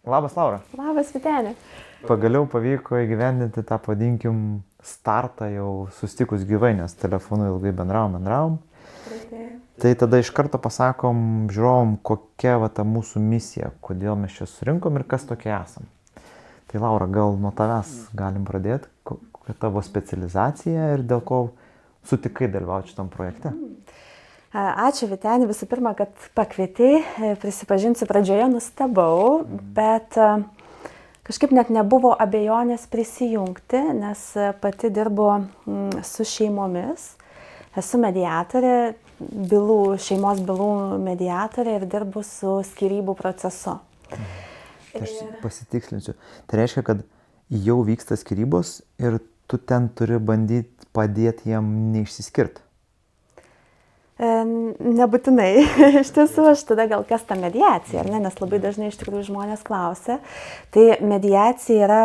Labas, Laura. Labas, Vyteni. Pagaliau pavyko įgyvendinti tą, pavadinkim, startą jau susitikus gyvai, nes telefonu ilgai bendravom. Tai tada iš karto pasakom žiūrovom, kokia va ta mūsų misija, kodėl mes čia surinkom ir kas tokie esam. Tai Laura, gal nuo tavęs galim pradėti, kokia tavo specializacija ir dėl ko sutikai dalyvauti šitam projekte? Ačiū, Vyteni, visų pirma, kad pakvietei. Prisipažinsiu, pradžioje nustebau, bet kažkaip net nebuvo abejonės prisijungti, nes pati dirbu su šeimomis. Esu mediatorė, šeimos bylų mediatorė ir dirbu su skyrybų procesu. Tai aš pasitikslinsiu. Tai reiškia, kad jau vyksta skyrybos ir tu ten turi bandyti padėti jam neišsiskirti. Nebūtinai. Iš tiesų, aš tada gal kas ta mediacija, ar ne? Nes labai dažnai iš tikrųjų žmonės klausia. Tai mediacija yra,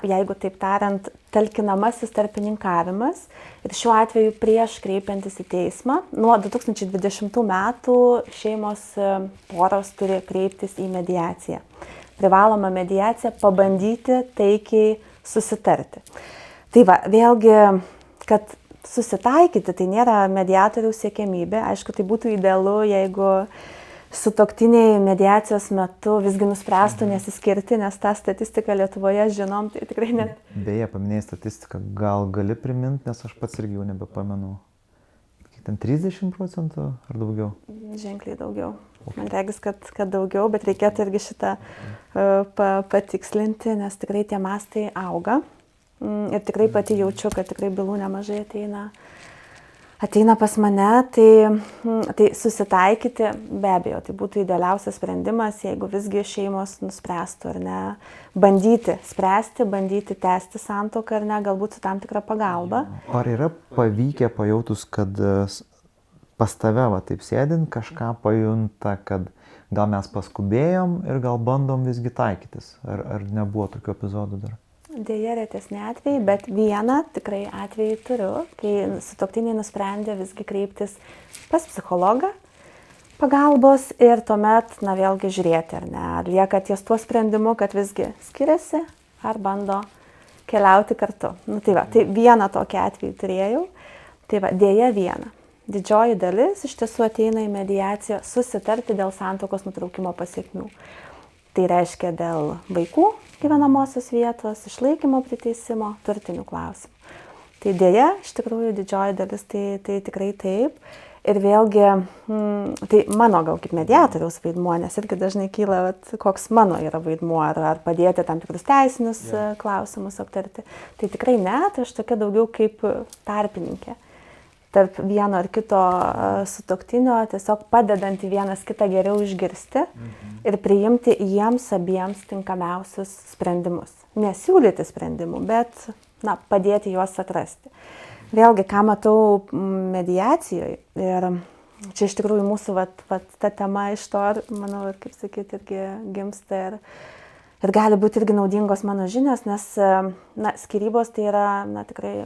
jeigu taip tariant, talkinamasis tarpininkavimas. Ir šiuo atveju prieš kreipiantis į teismą, nuo 2020 metų šeimos poros turi kreiptis į mediaciją. Privaloma mediacija pabandyti taikiai susitarti. Tai va, vėlgi, kad susitaikyti, tai nėra mediatoriaus siekiamybė. Aišku, tai būtų idealu, jeigu sutuoktiniai mediacijos metu visgi nuspręstų nesiskirti, nes tą statistiką Lietuvoje žinom, tai tikrai net. Beje, paminėjai statistiką, gal gali priminti, nes aš pats irgi jau nebepamenu. Kiek ten 30% ar daugiau? Ženkliai daugiau. Man regis, kad daugiau, bet reikėtų irgi šitą patikslinti, nes tikrai tie mastai auga. Ir tikrai pati jaučiu, kad tikrai bylų nemažai ateina pas mane, tai susitaikyti be abejo, tai būtų idealiausias sprendimas, jeigu visgi šeimos nuspręstų ar ne, bandyti spręsti, bandyti tęsti santuoką ar ne, galbūt su tam tikra pagalba. Ar yra pavykę pajautus, kad pas tave va taip sėdint kažką pajunta, kad gal mes paskubėjom ir gal bandom visgi taikytis, ar nebuvo tokių epizodų dar? Deja, retesni atvejai, bet vieną tikrai atvejį turiu, kai sutuoktiniai nusprendė visgi kreiptis pas psichologą pagalbos ir tuomet, vėlgi žiūrėti, ar ne, ar lieka ties tuo sprendimu, kad visgi skiriasi, ar bando keliauti kartu. Tai vieną tokį atvejį turėjau, tai va, deja vieną. Didžioji dalis iš tiesų ateina į mediaciją susitarti dėl santuokos nutraukimo pasekmių. Tai reiškia dėl vaikų gyvenamosios vietos, išlaikymo priteisimo, turtinių klausimų. Tai dėja, iš tikrųjų, didžioji dalis tai tikrai taip. Ir vėlgi, tai mano gal kaip mediatoriaus vaidmuo, nes irgi dažnai kyla, koks mano yra vaidmuo, ar padėti tam tikrus teisinius klausimus aptarti. Tai tikrai ne, tai aš tokia daugiau kaip tarpininkė. Tarp vieno ar kito sutuoktinio, tiesiog padedanti vienas kitą geriau išgirsti ir priimti jiems abiems tinkamiausius sprendimus. Nesiūlyti sprendimų, bet padėti juos atrasti. Vėlgi, ką matau mediacijoje, ir čia iš tikrųjų mūsų ta tema iš to, manau, kaip sakyti, irgi gimsta ir gali būti irgi naudingos mano žinios, nes skyrybos tai yra tikrai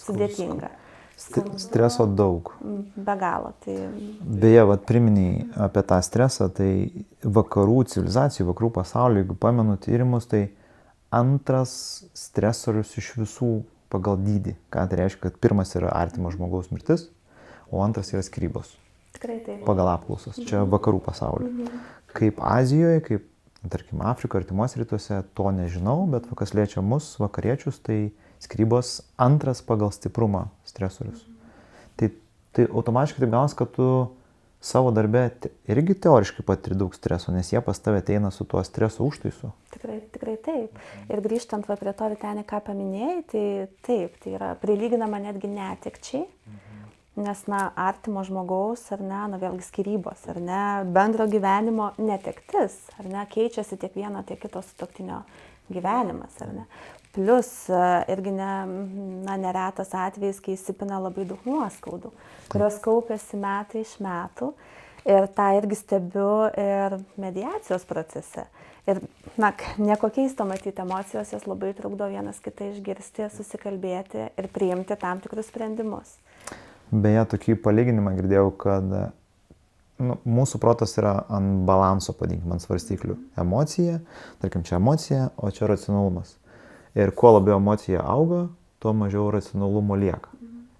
sudėtinga. Streso daug. Be galo. Tai... Beje, priminėjai apie tą stresą, tai vakarų civilizacijų, vakarų pasaulio, jeigu pamenu tyrimus, tai antras stresorius iš visų pagal dydį. Ką tai reiškia, kad pirmas yra artimo žmogaus mirtis, o antras yra skyrybos. Tikrai taip. Pagal apklausas. Čia vakarų pasaulio. Kaip Azijoje, kaip, tarkim, Afrikoje, artimuose rytuose, to nežinau, bet kas liečia mus, vakariečius, tai skyrybos antras pagal stiprumą stresorius. Tai automatiškai taip gaunas, kad tu savo darbe irgi teoriškai patiri daug streso, nes jie pas tave ateina su tuo streso užtaisu. Tikrai taip. Ir grįžtant prie to, Vyteni, ką paminėjai, tai taip, tai yra prilyginama netgi netekčiai, nes artimo žmogaus, ar ne, vėlgi skyrybos, ar ne, bendro gyvenimo netektis, ar ne, keičiasi tiek vieno, tiek kito sutuoktinio gyvenimas, ar ne. Plius irgi neretas atvejis, kai įsipina labai daug nuoskaudų, kurios kaupiasi metai iš metų. Ir tą irgi stebiu ir mediacijos procese. Ir nieko keisto matyti, emocijos jos labai trukdo vienas kitą išgirsti, susikalbėti ir priimti tam tikrus sprendimus. Beje, tokį palyginimą girdėjau, kad mūsų protas yra ant balanso, ant svarstyklių. Emocija, tarkim, čia emocija, o čia racionalumas. Ir kuo labiau emocija auga, tuo mažiau racionalumo lieka.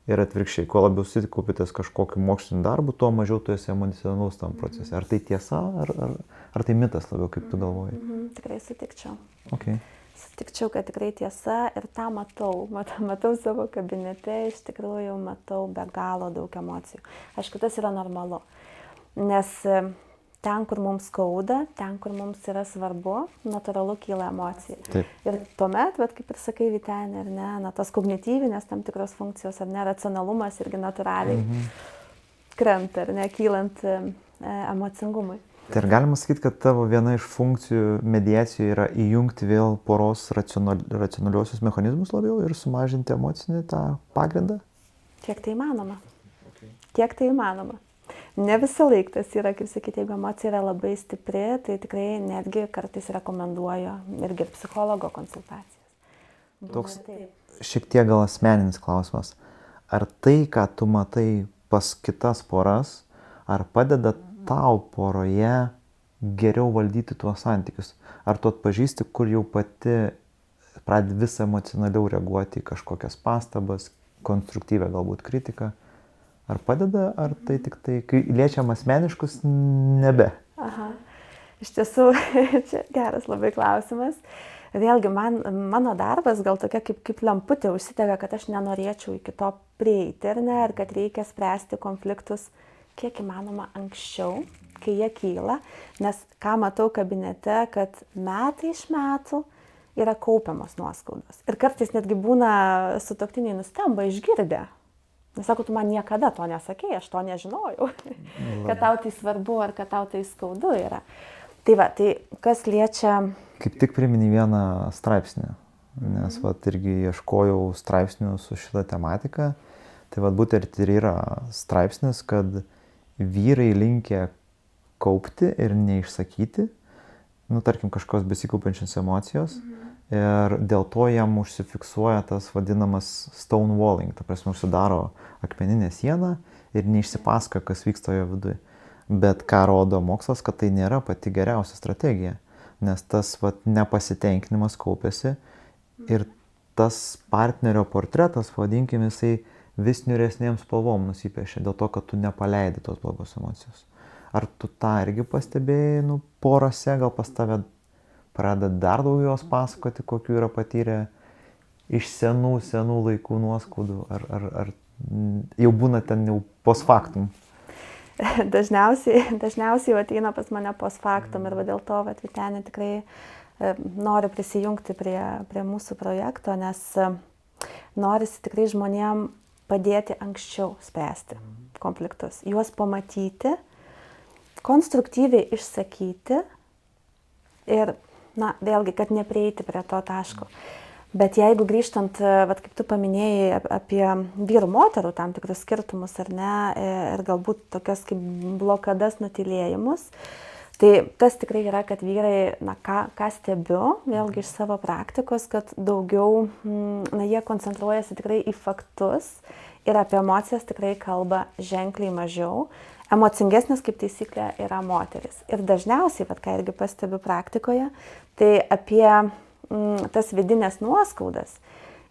Ir atvirkščiai, kuo labiau susikaupi kažkokiu moksliniu darbu, tuo mažiau tu esi emocionalus tam procese. Ar tai tiesa, ar tai mitas labiau, kaip tu galvoji? Tikrai sutikčiau. Okay. Sutikčiau, kad tikrai tiesa ir tą matau savo kabinete, iš tikrųjų matau be galo daug emocijų. Aišku, tas yra normalu, nes ten, kur mums skauda, ten, kur mums yra svarbu, natūralu kyla emocija. Taip. Ir tuomet, kaip ir sakai, Vyteni, ar ne, tos kognityvinės tam tikros funkcijos, ar ne, racionalumas irgi natūraliai krenta, ar ne, kylant emocingumui. Tai ar galima sakyti, kad tavo viena iš funkcijų mediacijoje yra įjungti vėl poros racionaliuosius mechanizmus labiau ir sumažinti emocinį tą pagrindą? Kiek tai įmanoma. Kiek tai įmanoma. Ne visą laiką tas yra, kaip sakyti, jeigu emocija yra labai stipri, tai tikrai netgi kartais rekomenduoju irgi psichologo konsultacijas. Toks šiek tiek gal asmeninis klausimas. Ar tai, ką tu matai pas kitas poras, ar padeda tau poroje geriau valdyti tuos santykius? Ar tu atpažįsti, kur jau pati pradedi vis emocionaliau reaguoti į kažkokias pastabas, konstruktyvę galbūt kritiką? Ar padeda, ar tai tik tai, kai liečiam asmeniškus, nebe? Aha. Iš tiesų, čia geras labai klausimas. Vėlgi, mano darbas gal tokia kaip lemputė užsidega, kad aš nenorėčiau iki to prieiti, ar ne, ir kad reikia spręsti konfliktus kiek įmanoma anksčiau, kai jie kyla, nes ką matau kabinete, kad metai iš metų yra kaupiamos nuoskaudos. Ir kartais netgi būna sutuoktiniai nustemba išgirdę. Nes sako, tu man niekada to nesakei, aš to nežinojau, kad tau tai svarbu ar kad tau tai skaudu yra. Tai kas liečia... Kaip tik priminė vieną straipsnį, nes irgi ieškojau straipsnių su šitą tematiką. Tai būtent ir yra straipsnis, kad vyrai linkę kaupti ir neišsakyti, tarkim, kažkokios besikaupiančios emocijos. Ir dėl to jam užsifiksuoja tas vadinamas stonewalling, ta prasme, užsidaro akmeninė siena ir neišsipasakoja, kas vyksta jo viduje. Bet ką rodo mokslas, kad tai nėra pati geriausia strategija, nes tas nepasitenkinimas kaupiasi ir tas partnerio portretas, vadinkim, jisai vis niūresnėm spalvom nusipiešia dėl to, kad tu nepaleidi tos blogos emocijos. Ar tu tą irgi pastebėjai, porose, gal pas tave pradeda dar daugiau jos pasakoti, kokių yra patyrę iš senų laikų nuoskaudų, ar jau būna ten jau post factum? Dažniausiai jau ateina pas mane post factum ir dėl to, Vyteni, tikrai noriu prisijungti prie mūsų projekto, nes norisi tikrai žmonėm padėti anksčiau spręsti konfliktus, juos pamatyti, konstruktyviai išsakyti ir vėlgi, kad neprieiti prie to taško. Bet jeigu grįžtant, kaip tu paminėjai apie vyrų moterų tam tikrus skirtumus ar ne, ir galbūt tokias kaip blokadas, nutylėjimus, tai tas tikrai yra, kad vyrai, ką stebiu, vėlgi iš savo praktikos, kad daugiau, jie koncentruojasi tikrai į faktus ir apie emocijas tikrai kalba ženkliai mažiau. Emocingesnės kaip taisyklė yra moteris. Ir dažniausiai, ką irgi pastebiu praktikoje, tai apie tas vidinės nuoskaudas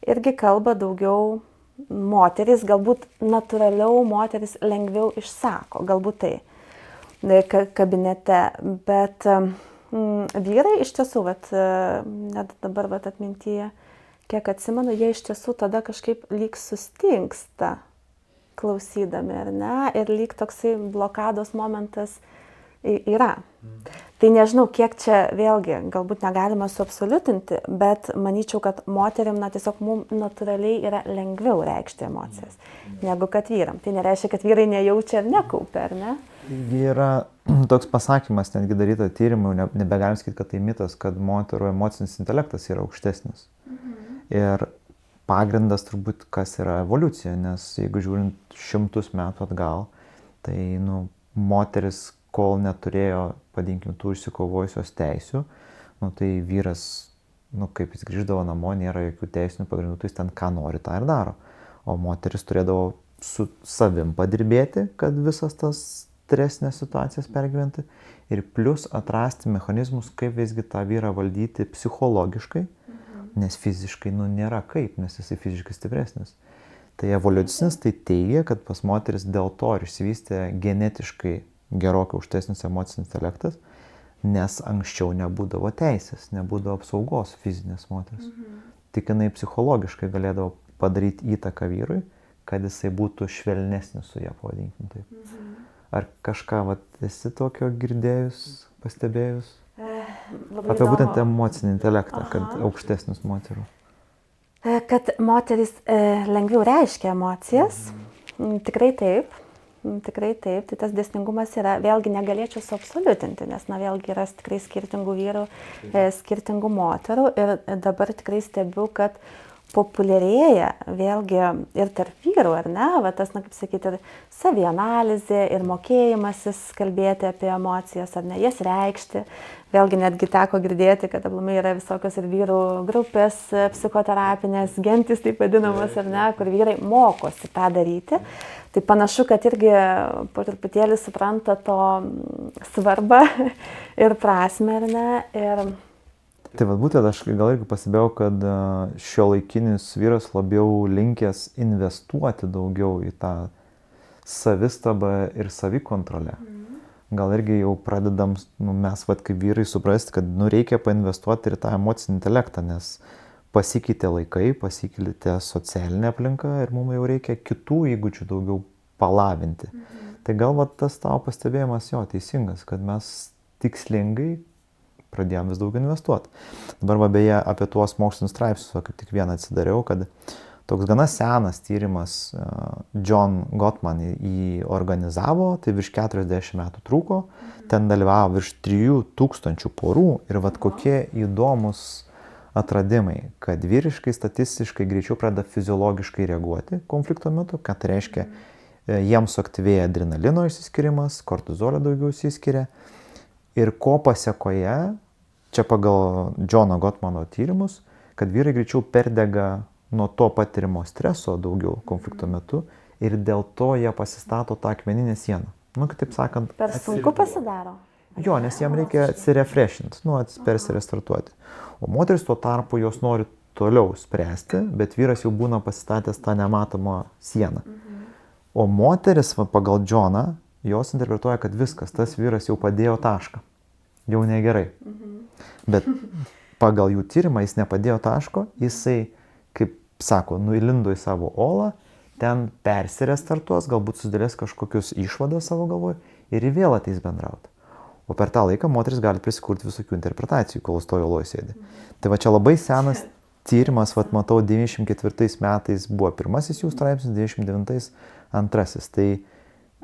irgi kalba daugiau moteris, galbūt natūraliau moteris lengviau išsako, galbūt tai kabinete, bet vyrai iš tiesų, net dabar atmintyje, kiek atsimenu, jie iš tiesų tada kažkaip lyg sustingsta klausydami, ar ne, ir lyg toksai blokados momentas yra. Tai nežinau, kiek čia vėlgi, galbūt negalima suabsoliutinti, bet manyčiau, kad moterim tiesiog mums natūraliai yra lengviau reikšti emocijas, negu kad vyram. Tai nereiškia, kad vyrai nejaučia ir nekaupia, ar ne? Yra toks pasakymas, netgi daryta tyrimų, nebegalim sakyti, kad tai mitas, kad moterų emocinis intelektas yra aukštesnis. Ir pagrindas turbūt, kas yra evoliucija, nes jeigu žiūrint 100 metų atgal, tai moteris, kol neturėjo, vadinkim, tų išsikovojusios teisių, tai vyras, kaip jis grįždavo namo, nėra jokių teisinių pagrindų, tai jis ten ką nori, tą ir daro. O moteris turėdavo su savim padirbėti, kad visas tas stresinės situacijas pergyventi ir plus atrasti mechanizmus, kaip visgi tą vyrą valdyti psichologiškai, nes fiziškai nėra kaip, nes jisai fiziškai stipresnis. Tai evoliucinis tai teigia, kad pas moteris dėl to ir išsivystė genetiškai gerokai aukštesnis emocinis intelektas, nes anksčiau nebūdavo teisės, nebūdavo apsaugos fizinės moters. Tik jinai psichologiškai galėdavo padaryti įtaką vyrui, kad jisai būtų švelnesnis su ją, pavadinkim taip. Ar kažką esi tokio girdėjus, pastebėjus? Apie būtent emocinį intelektą, kad aukštesnis moterų. Kad moteris lengviau reiškia emocijas, tikrai taip. Tikrai taip, tai tas dėsningumas yra, vėlgi negalėčiau suabsoliutinti, nes vėlgi yra tikrai skirtingų vyrų, skirtingų moterų ir dabar tikrai stebiu, kad populiarėja vėlgi ir tarp vyrų, ar ne, va tas, kaip sakyti, ir savianalizė, ir mokėjimasis kalbėti apie emocijas, ar ne, jas reikšti. Vėlgi netgi teko girdėti, kad aplamai yra visokios ir vyrų grupės, psichoterapinės, gentys taip vadinamos, ar ne, kur vyrai mokosi tą daryti. Tai panašu, kad irgi po truputėlį supranta to svarbą ir prasmę, ar ne. Ir... Tai būtent aš gal irgi pasibėjau, kad šiuolaikinis vyras labiau linkęs investuoti daugiau į tą savistabą ir savikontrolę. Gal irgi jau pradedam mes kaip vyrai suprasti, kad reikia painvestuoti ir tą emocinį intelektą, nes pasikeitė laikai, pasikeitė socialinė aplinka ir mums jau reikia kitų įgūdžių daugiau palavinti. Tai gal tas tavo pastebėjimas jo teisingas, kad mes tikslingai pradėjom vis daug investuoti. Dabar beje apie tuos mokslinius straipsnius, kaip tik vieną atsidariau, kad toks gana senas tyrimas John Gottman jį organizavo, tai virš 40 metų truko, ten dalyvavo virš 3000 porų ir kokie įdomus atradimai, kad vyriškai statistiškai greičiau pradeda fiziologiškai reaguoti konflikto metu, kad tai reiškia, jiems suaktyvėja adrenalino išsiskirimas, kortizolio daugiau išsiskiria ir ko pasekoje, čia pagal Johno Gottmano tyrimus, kad vyrai greičiau perdega nuo to patirimo streso daugiau konflikto metu ir dėl to jie pasistato tą akmeninę sieną. Kitaip sakant... Per sunku pasidaro? Jo, nes jiem reikia atsirefreshinti, persirestartuoti. O moteris tuo tarpu jos nori toliau spręsti, bet vyras jau būna pasistatęs tą nematomą sieną. O moteris pagal Johną, jos interpretuoja, kad viskas, tas vyras jau padėjo tašką. Jau negerai. Bet pagal jų tyrimą jis nepadėjo taško, jisai, kaip sako, įlindo į savo olą, ten persirestartuos, galbūt susidėlės kažkokius išvadas savo galvoj ir vėl ateis bendrauti. O per tą laiką moteris gali prisikurti visokių interpretacijų, kol stojo oloj sėdi. Tai čia labai senas tyrimas, matau, 94 metais buvo pirmasis jų straipsnis, 99 antrasis. Tai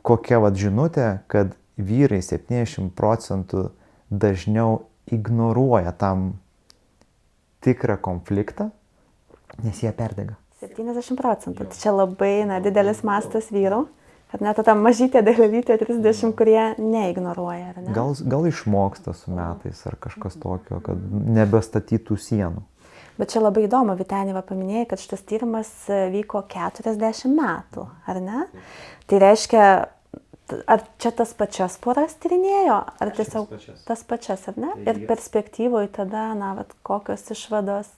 kokia žinutė, kad vyrai 70% dažniau ignoruoja tam tikrą konfliktą, nes jie perdega. 70%. Tai čia labai didelis mastas vyrų, kad net ta mažytė dalelytė 30, kurie neignoruoja. Ar ne? Gal išmoksta su metais ar kažkas tokio, kad nebestatytų sienų. Bet čia labai įdomu, Vyteni paminėjai, kad šitas tyrimas vyko 40 metų, ar ne? Tai reiškia, ar čia tas pačias poras tyrinėjo, ar tiesiog tas pačias, ar ne? Ir perspektyvoje tada, kokios išvados?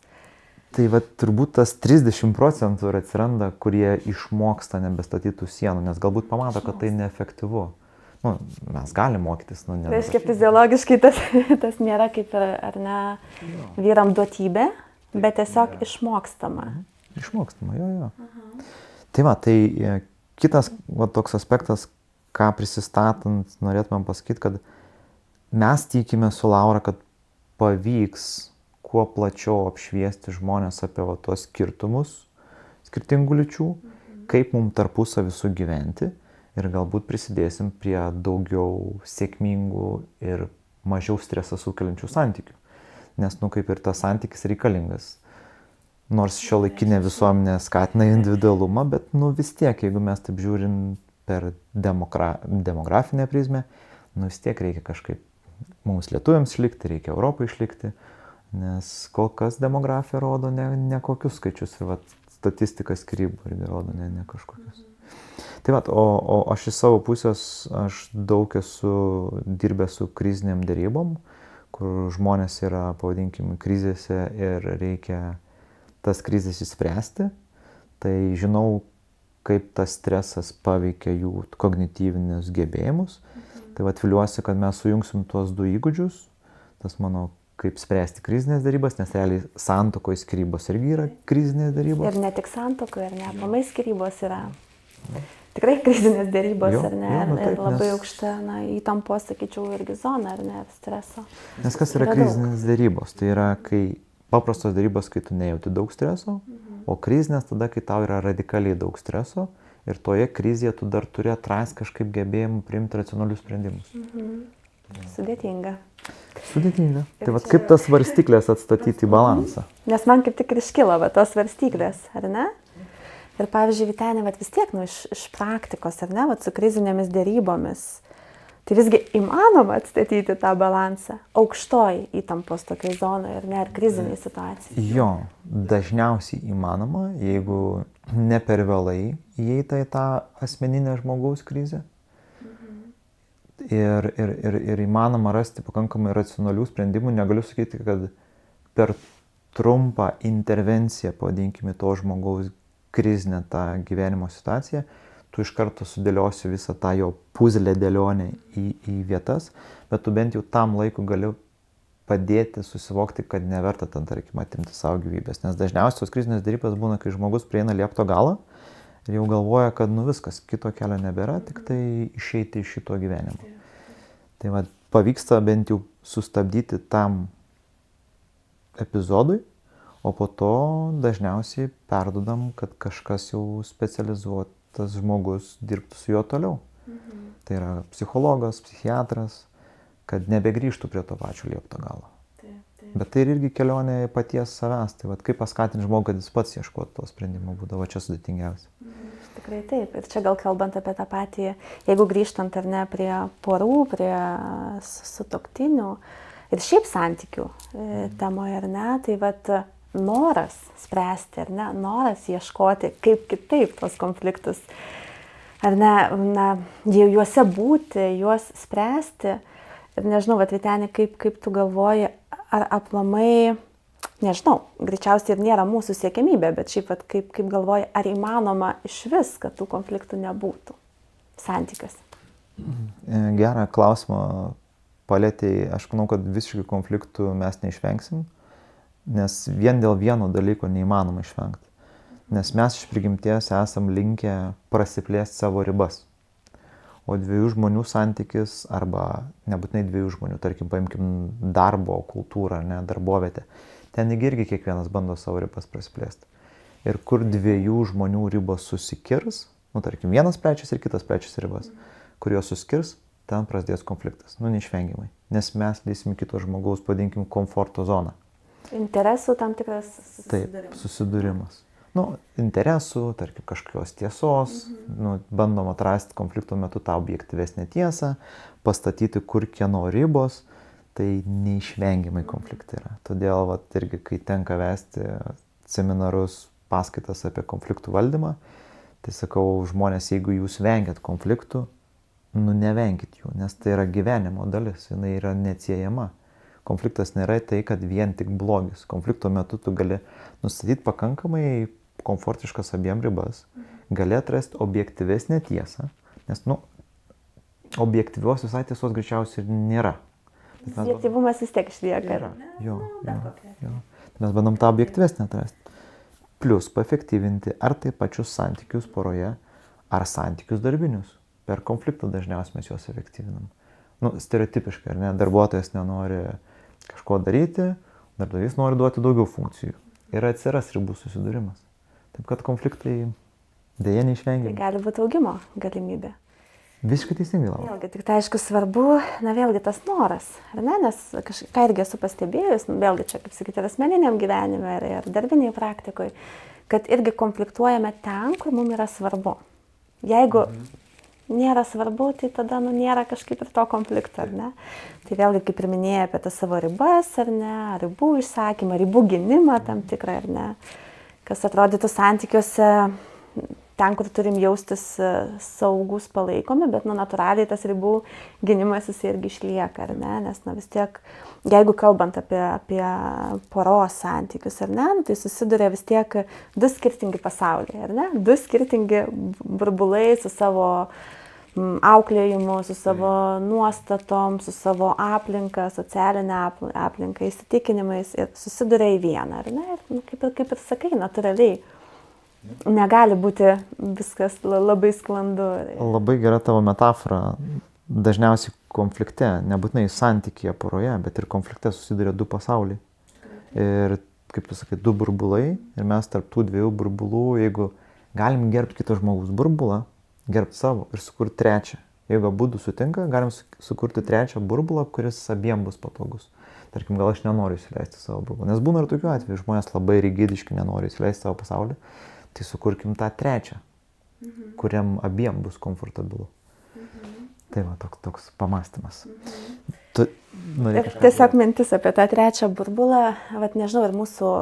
Tai turbūt tas 30% ir atsiranda, kurie išmoksta nebestatytų sienų, nes galbūt pamato, kad tai neefektyvu. Mes galim mokytis. Reiškia, fiziologiškai tas nėra kaip ir, ar ne, vyram duotybė, bet tiesiog išmokstama. Išmokstama, jo. Tai kitas toks aspektas, ką prisistatant, norėtumėm pasakyti, kad mes tikime su Laura, kad pavyks kuo plačiau apšviesti žmonės apie tuos skirtumus skirtingų lyčių, kaip mums tarpusavį sugyventi ir galbūt prisidėsim prie daugiau sėkmingų ir mažiau stresą sukeliančių santykių. Nes, kaip ir tas santykis reikalingas. Nors šiuolaikinė visuomenė skatina individualumą, bet, vis tiek, jeigu mes taip žiūrim per demografinę prizmę, vis tiek reikia kažkaip mums lietuviams išlikti, reikia Europai išlikti. Nes kol kas demografija rodo ne kokius skaičius ir statistika skyrybų irgi rodo ne kažkokius. Tai vat, o aš iš savo pusės, aš daug esu dirbęs su kriziniam dėrybom, kur žmonės yra, pavadinkim, krizėse ir reikia tas krizės įspręsti. Tai žinau, kaip tas stresas paveikia jų kognityvinius gebėjimus. Tai vat viliuosi, kad mes sujungsim tuos du įgūdžius. Tas mano, kaip spręsti krizinės dėrybas, nes realiai santuokoje skyrybos irgi yra krizinės dėrybos. Ir ne tik santuokoje, ar ne, aplamai skyrybos yra tikrai krizinės dėrybos, ar ne, ir labai aukšta įtampos, sakyčiau, irgi zona, ar ne, streso. Nes kas yra krizinės dėrybos? Tai yra, kai paprastos dėrybos, kai tu nejauti daug streso, o krizinės tada, kai tau yra radikaliai daug streso ir toje krizėje tu dar turi atrasti kažkaip gebėjimų priimti racionalius sprendimus. Sudėtinga. Sudėtinga. Tai vat kaip tas svarstyklės atstatyti į balansą? Nes man kaip tik ir iškilo tos svarstyklės, ar ne? Ir pavyzdžiui, Vytenė, vis tiek iš praktikos, ar ne, su krizinėmis dėrybomis, tai visgi įmanoma atstatyti tą balansą aukštoj įtampos tokiai zonoje, ar ne, ar kriziniai situacijai. Jo, dažniausiai įmanoma, jeigu ne per vėlai įeita į tą asmeninę žmogaus krizę. Ir įmanoma rasti pakankamai racionalių sprendimų. Negaliu sakyti, kad per trumpą intervenciją, pavadinkime, to žmogaus krizinę tą gyvenimo situaciją, tu iš karto sudėliosi visą tą jo puzlę dėlionę į vietas, bet tu bent jau tam laiku gali padėti susivokti, kad neverta ten, tarkim, atimti savo gyvybės. Nes dažniausiai tos krizinės dėrybos būna, kai žmogus prieina liepto galą ir jau galvoja, kad viskas, kito kelio nebėra, tik tai išeiti iš šito gyvenimo. Tai va, pavyksta bent jau sustabdyti tam epizodui, o po to dažniausiai perdodam, kad kažkas jau specializuotas žmogus dirbtų su juo toliau. Tai yra psichologas, psichiatras, kad nebegrįžtų prie to pačio liepto galo. Bet tai irgi kelionė paties savęs. Tai vat, kaip paskatinti žmogų, kad jis pats ieškotų to sprendimo būdavo čia sudėtingiausia. Tikrai taip. Ir čia gal kalbant apie tą patį, jeigu grįžtant ar ne prie porų, prie sutuoktinių ir šiaip santykių temoje, ar ne, tai vat noras spręsti, ar ne, noras ieškoti, kaip kitaip tos konfliktus, ar ne, juose būti, juos spręsti. Ir nežinau, Vytenė, kaip tu galvoji, ar aplamai, nežinau, greičiausiai ir nėra mūsų siekiamybė, bet šiaip kaip galvoji, ar įmanoma iš vis, kad tų konfliktų nebūtų santykiuose? Gerą klausimą palėtėjai. Aš manau, kad visiškai konfliktų mes neišvengsim. Nes vien dėl vieno dalyko neįmanoma išvengti. Nes mes iš prigimties esam linkę prasiplėsti savo ribas. O dviejų žmonių santykis, arba nebūtinai dviejų žmonių, tarkim, paimkim darbo kultūrą, ne, darbovietę, ten irgi kiekvienas bando savo ribas prasiplėsti. Ir kur dviejų žmonių ribos susikirs, tarkim, vienas plečiasi ir kitas plečiasi ribas, kur jos suskirs, ten prasidės konfliktas, neišvengiamai. Nes mes lįsim kito žmogaus, padinkim, komforto zoną. Interesų tam tikras susidūrimas. Taip, susidūrimas. Interesų, tarkim, kažkokios tiesos, bandom atrasti konflikto metu tą objektyvesnę tiesą, pastatyti, kur kieno ribos, tai neišvengiamai konfliktai yra. Todėl, irgi, kai tenka vesti seminarus, paskaitas apie konfliktų valdymą, tai sakau, žmonės, jeigu jūs vengiat konfliktų, nevenkit jų, nes tai yra gyvenimo dalis, jinai yra neatsiejama. Konfliktas nėra tai, kad vien tik blogis. Konflikto metu tu gali nustatyti pakankamai komfortiškas abiem ribas, gali atrasti objektyvesnę tiesą, nes, objektyvios visai tiesos greičiausiai nėra. Subjektyvumas vis tiek išlieka. Jo. Mes bandom tą objektyvesnę atrasti. Plius paefektyvinti ar tai pačius santykius poroje, ar santykius darbinius. Per konfliktą dažniausiai mes juos efektyvinam. Stereotipiškai, ar ne, darbuotojas nenori kažko daryti, darbdavys nori duoti daugiau funkcijų. Ir atsiras ribų susidūrimas. Taip kad konfliktai dėja neišvengiami. Tai gali būti augimo galimybė. Visiškai teisingai, Laura. Vėlgi, tik tai aišku svarbu, vėlgi tas noras, ar ne, nes ką irgi esu pastebėjus, vėlgi čia, kaip sakyti, ir asmeniniam gyvenime, ir darbiniai praktikoje, kad irgi konfliktuojame ten, kur mums yra svarbu. Jeigu nėra svarbu, tai tada nėra kažkaip ir to konflikto, ar ne? Tai vėlgi, kaip ir minėjai apie tas savo ribas, ar ne, ribų išsakymą, ribų gynimą tam tikrą, ar ne, kas atrodytų santykiuose ten, kur turim jaustis saugus, palaikomi, bet natūraliai tas ribų gynimas jis irgi išlieka, ar ne, nes vis tiek, jeigu kalbant apie poros santykius, ar ne, tai susiduria vis tiek du skirtingi pasauliai, ar ne, du skirtingi burbulai su savo auklėjimu, su savo nuostatom, su savo aplinka, socialinė aplinka, įsitikinimais ir susiduria į vieną, ar ne? Ir kaip ir sakai, natūraliai. Negali būti viskas labai sklandu. Labai gera tavo metafora. Dažniausiai konflikte, nebūtinai santykyje poroje, bet ir konflikte susiduria du pasauliai. Ir, kaip tu sakai, du burbulai ir mes tarp tų dviejų burbulų, jeigu galim gerbti kito žmogaus burbulą, gerbti savo ir sukurti trečią. Jeigu abudu sutinka, galim sukurti trečią burbulą, kuris abiem bus patogus. Tarkim, gal aš nenoriu įsileisti savo burbulą. Nes būna ir tokių atvejų, žmonės labai rigidiški nenori įsileisti savo pasaulį. Tai sukurkim tą trečią, kuriam abiem bus komfortabilu. Tai va, toks pamąstymas. Tiesiog mintis apie tą trečią burbulą, nežinau, ir mūsų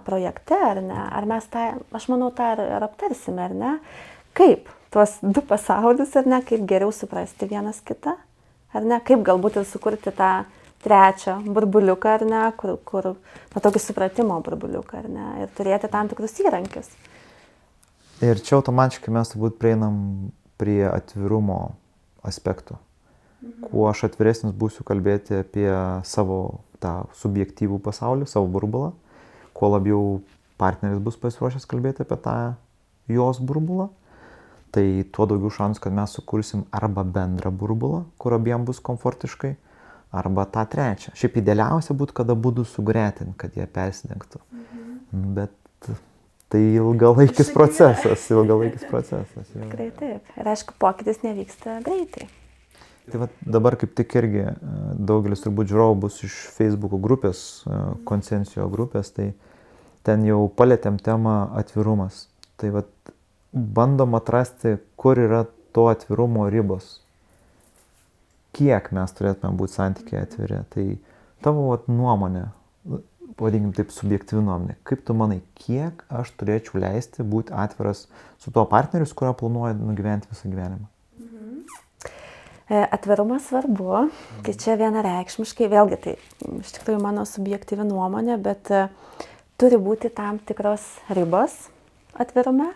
projekte, ar ne, ar mes tą, aš manau, tą ir aptarsime, ar ne, kaip tuos du pasaulius, ar ne, kaip geriau suprasti vienas kitą, ar ne, kaip galbūt ir sukurti tą trečią burbuliuką, ar ne, kur tokį supratimo burbuliuką, ar ne, ir turėti tam tikrus įrankius. Ir čia automatiškai mes turbūt prieinam prie atvirumo aspektų. Kuo aš atviresnis būsiu kalbėti apie savo tą subjektyvų pasaulį, savo burbulą, kuo labiau partneris bus pasiruošęs kalbėti apie tą jos burbulą, tai tuo daugiau šansų, kad mes sukursim arba bendrą burbulą, kur abiem bus komfortiškai, arba tą trečią. Šiaip idealiausia būtų, kad abudu sugretint, kad jie persidengtų. Bet tai ilgalaikis procesas. Tikrai taip. Ir aišku, pokytis nevyksta greitai. Tai va, dabar kaip tik irgi daugelis turbūt žiūrovų bus iš Facebook'o grupės, konsensijo grupės, tai ten jau palėtėm temą atvirumas. Tai va, bandom atrasti, kur yra to atvirumo ribos. Kiek mes turėtume būti santykiai atviri. Tai tavo nuomonė, vadinkim taip, subjektyvi nuomonė. Kaip tu manai, kiek aš turėčiau leisti būti atviras su tuo partneriu, su kuriuo planuoju nugyventi visą gyvenimą? Atvirumas svarbu, tai čia vienareikšmiškai, vėlgi tai iš tikrųjų mano subjektyvi nuomonė, bet turi būti tam tikros ribos atvirume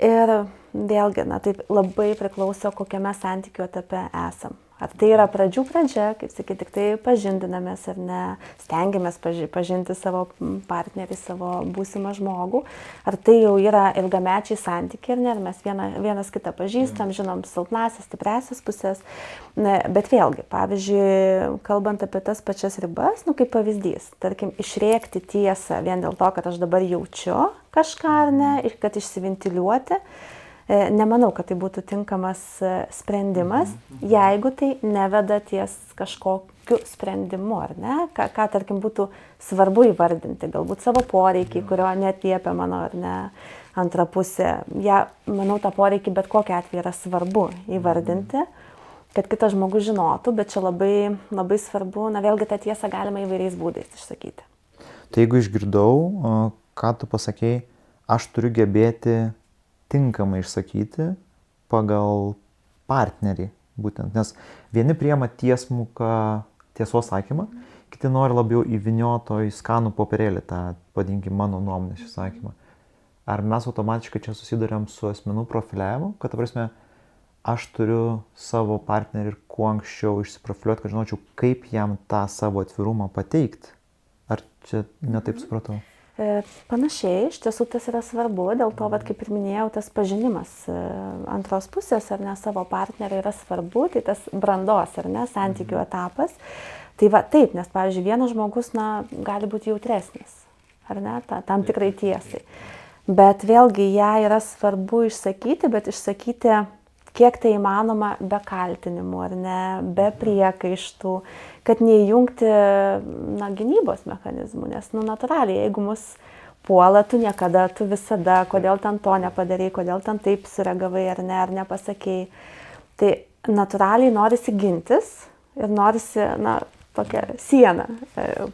ir vėlgi, taip labai priklauso, kokiame santykių etape esam. Ar tai yra pradžių pradžia, kaip sakyti, tik tai pažindinamės ar ne, stengiamės pažinti savo partnerį, savo būsimą žmogų, ar tai jau yra ilgamečiai santykiai, ar ne, ar mes vienas kitą pažįstam, žinom silpnasias, stipriasias pusės, bet vėlgi, pavyzdžiui, kalbant apie tas pačias ribas, kaip pavyzdys, tarkim, išrėkti tiesą vien dėl to, kad aš dabar jaučiu kažką, ar ne, ir kad išsiventiliuoti, nemanau, kad tai būtų tinkamas sprendimas, jeigu tai neveda ties kažkokiu sprendimu, ar ne? Ką tarkim, būtų svarbu įvardinti, galbūt savo poreikį, kurio neatliepia mano, ar ne, antra pusė. Manau, tą poreikį bet kokiu atveju yra svarbu įvardinti, kad kitas žmogus žinotų, bet čia labai, labai svarbu, vėlgi tą tiesą galima įvairiais būdais išsakyti. Tai jeigu išgirdau, ką tu pasakei, aš turiu gebėti tinkamai išsakyti pagal partnerį būtent, nes vieni priima tiesmuką tiesos sakymą, kiti nori labiau įvynioto į skanų popierėlį tą, vadinkim, mano nuomonės išsakymą. Ar mes automatiškai čia susiduriam su asmenų profiliavimu, kad, ta prasme, aš turiu savo partnerį ir kuo anksčiau išsiprofiliuoti, kad žinočiau, kaip jam tą savo atvirumą pateikti? Ar čia netaip supratau? Panašiai, iš tiesų tas yra svarbu, dėl to, kaip ir minėjau, tas pažinimas antros pusės, ar ne, savo partnerio yra svarbu, tai tas brandos, ar ne, santykių etapas. Tai taip, nes, pavyzdžiui, vienas žmogus, gali būti jautresnis, ar ne, tam tikrai tiesai. Bet vėlgi, ją yra svarbu išsakyti, bet išsakyti, kiek tai įmanoma be kaltinimų, ar ne, be priekaištų, kad neįjungti gynybos mechanizmų, nes natūraliai, jeigu mus puola, tu niekada, tu visada, kodėl ten to nepadarei, kodėl ten taip sureagavai ar nepasakei, tai natūraliai norisi gintis ir norisi tokią sieną